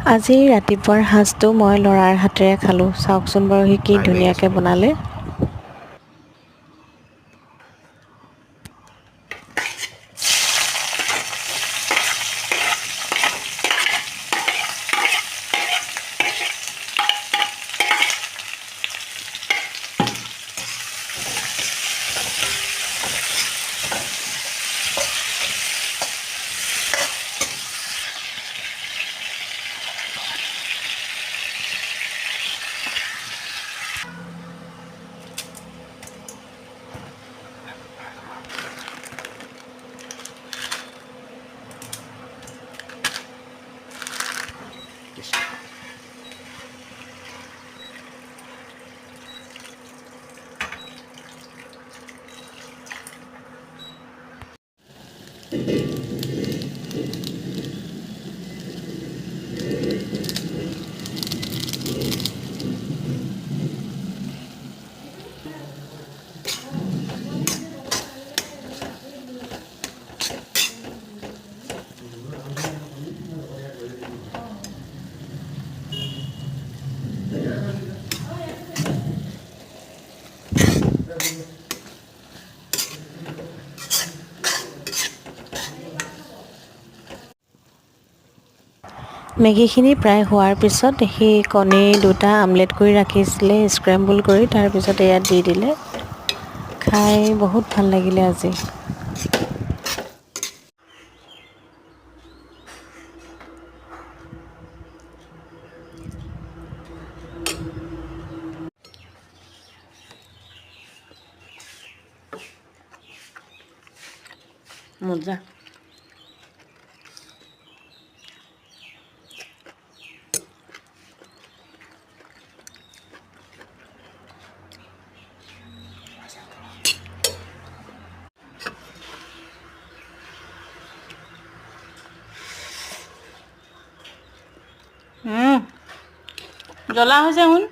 আজি ৰাতিপুৱাৰ সাজটো মই ল'ৰাৰ হাতেৰে খালোঁ। চাওকচোন বাৰু সি কি ধুনীয়াকৈ বনালে। মেগীখিনি প্ৰায় হোৱাৰ পিছত সি কণী দুটা আমলেট কৰি ৰাখিছিলে স্ক্ৰেম্বল কৰি, তাৰপিছত ইয়াত দি দিলে। খাই বহুত ভাল লাগিলে আজি। মজা। জ্বলা হৈছে শুন।